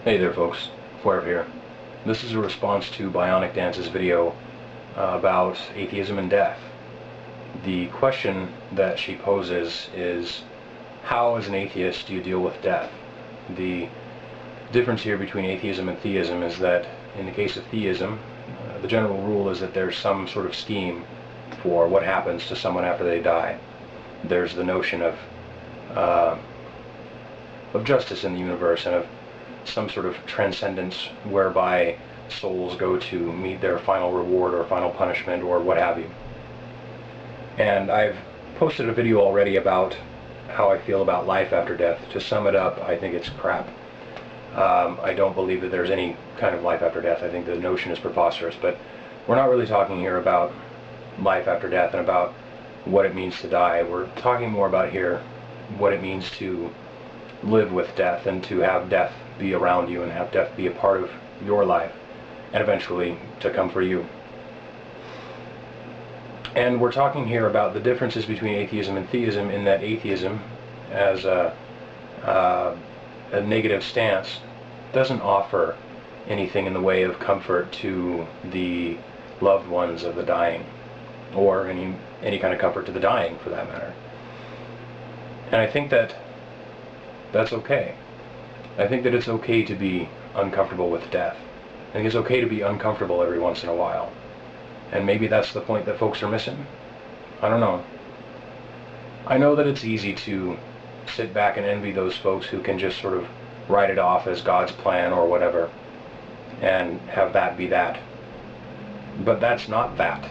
Hey there folks, Wherein here. This is a response to BionicDance's video about atheism and death. The question that she poses is, how as an atheist do you deal with death? The difference here between atheism and theism is that in the case of theism, the general rule is that there's some sort of scheme for what happens to someone after they die. There's the notion of justice in the universe and of some sort of transcendence whereby souls go to meet their final reward or final punishment or what have you. And I've posted a video already about how I feel about life after death. To sum it up, I think it's crap. I don't believe that there's any kind of life after death. I think the notion is preposterous, but we're not really talking here about life after death and about what it means to die. We're talking more about here what it means to live with death and to have death be around you and have death be a part of your life and eventually to come for you. And we're talking here about the differences between atheism and theism, in that atheism, as a negative stance, doesn't offer anything in the way of comfort to the loved ones of the dying, or any kind of comfort to the dying for that matter. And I think that that's okay. I think that it's okay to be uncomfortable with death. I think it's okay to be uncomfortable every once in a while. And maybe that's the point that folks are missing. I don't know. I know that it's easy to sit back and envy those folks who can just sort of write it off as God's plan or whatever, and have that be that. But that's not that.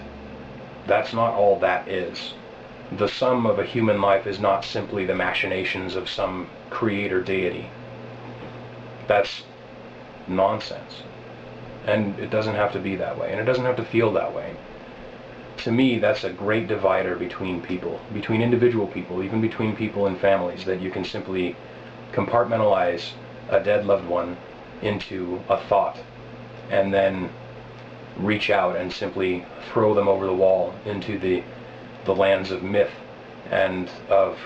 That's not all that is. The sum of a human life is not simply the machinations of some creator deity. That's nonsense. And it doesn't have to be that way, and it doesn't have to feel that way. To me, that's a great divider between people, between individual people, even between people in families, that you can simply compartmentalize a dead loved one into a thought and then reach out and simply throw them over the wall into the lands of myth and of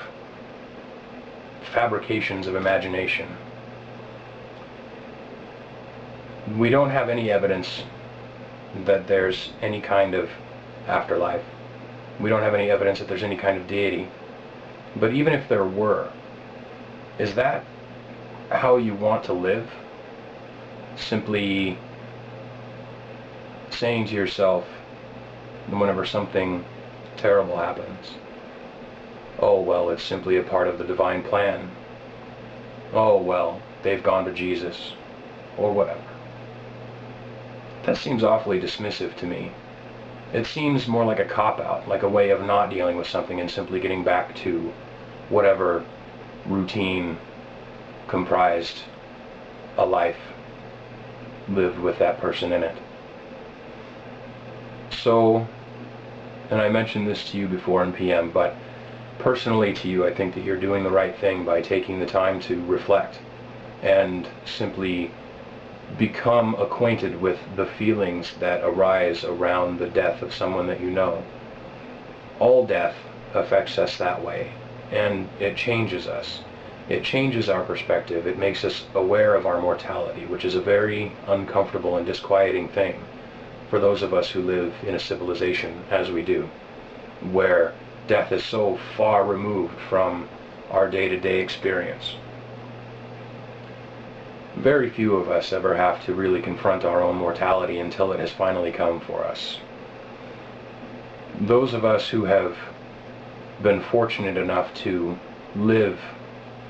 fabrications of imagination. We don't have any evidence that there's any kind of afterlife. We don't have any evidence that there's any kind of deity. But even if there were, is that how you want to live? Simply saying to yourself, whenever something terrible happens, oh well, it's simply a part of the divine plan. Oh well, they've gone to Jesus, or whatever. That seems awfully dismissive to me. It seems more like a cop-out, like a way of not dealing with something and simply getting back to whatever routine comprised a life lived with that person in it. So, and I mentioned this to you before in PM, but personally to you, I think that you're doing the right thing by taking the time to reflect and simply become acquainted with the feelings that arise around the death of someone that you know. All death affects us that way, and it changes us. It changes our perspective. It makes us aware of our mortality, which is a very uncomfortable and disquieting thing for those of us who live in a civilization as we do, where death is so far removed from our day-to-day experience. Very few of us ever have to really confront our own mortality until it has finally come for us. Those of us who have been fortunate enough to live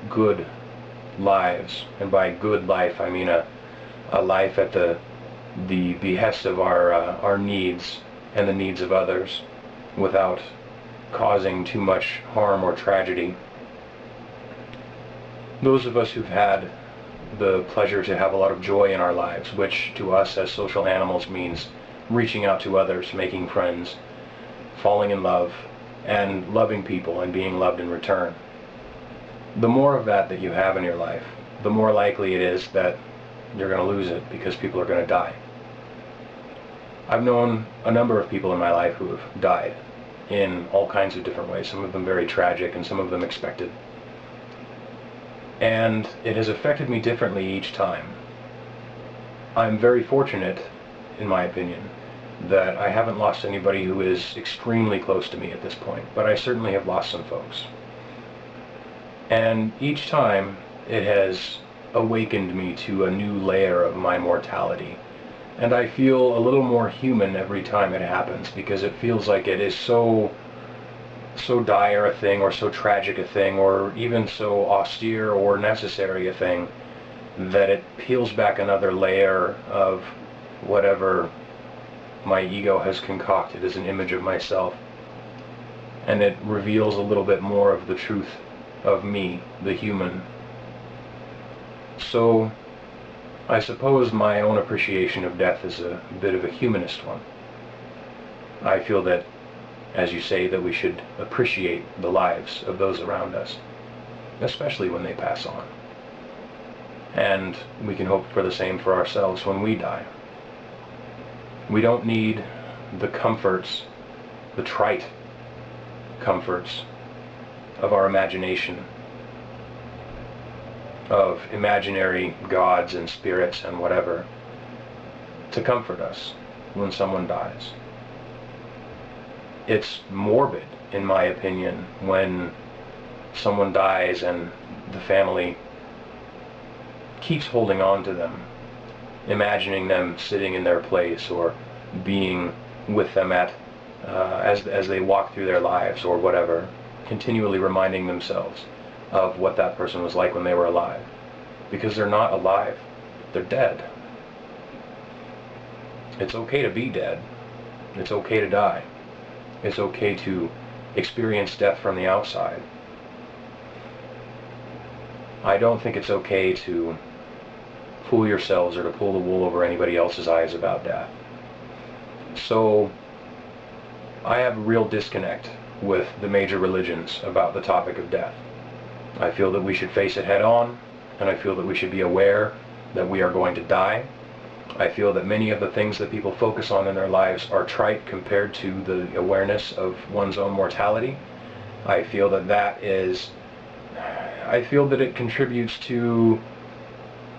good lives, and by good life I mean a life at the behest of our needs and the needs of others, without causing too much harm or tragedy. Those of us who've had the pleasure to have a lot of joy in our lives, which to us as social animals means reaching out to others, making friends, falling in love, and loving people and being loved in return. The more of that you have in your life, the more likely it is that you're going to lose it, because people are going to die. I've known a number of people in my life who have died in all kinds of different ways, some of them very tragic and some of them expected. And it has affected me differently each time. I'm very fortunate, in my opinion, that I haven't lost anybody who is extremely close to me at this point, but I certainly have lost some folks. And each time it has awakened me to a new layer of my mortality. And I feel a little more human every time it happens, because it feels like it is so dire a thing, or so tragic a thing, or even so austere or necessary a thing, that it peels back another layer of whatever my ego has concocted as an image of myself, and it reveals a little bit more of the truth of me, the human. So I suppose my own appreciation of death is a bit of a humanist one. I feel that, as you say, that we should appreciate the lives of those around us, especially when they pass on. And we can hope for the same for ourselves when we die. We don't need the comforts, the trite comforts of our imagination, of imaginary gods and spirits and whatever, to comfort us when someone dies. It's morbid, in my opinion, when someone dies and the family keeps holding on to them, imagining them sitting in their place, or being with them at as they walk through their lives or whatever, continually reminding themselves of what that person was like when they were alive. Because they're not alive, they're dead. It's okay to be dead. It's okay to die. It's okay to experience death from the outside. I don't think it's okay to fool yourselves or to pull the wool over anybody else's eyes about death. So I have a real disconnect with the major religions about the topic of death. I feel that we should face it head on, and I feel that we should be aware that we are going to die. I feel that many of the things that people focus on in their lives are trite compared to the awareness of one's own mortality. I feel that it contributes to,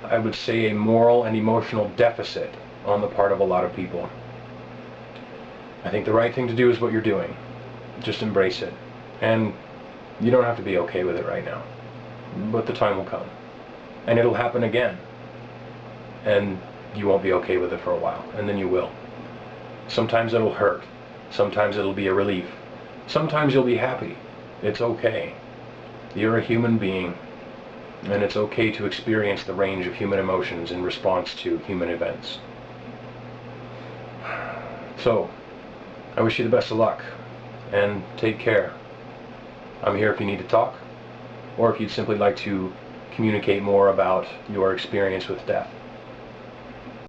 I would say, a moral and emotional deficit on the part of a lot of people. I think the right thing to do is what you're doing. Just embrace it. And you don't have to be okay with it right now. But the time will come. And it'll happen again. And you won't be okay with it for a while. And then you will. Sometimes it'll hurt. Sometimes it'll be a relief. Sometimes you'll be happy. It's okay. You're a human being. And it's okay to experience the range of human emotions in response to human events. So, I wish you the best of luck, and take care. I'm here if you need to talk, or if you'd simply like to communicate more about your experience with death.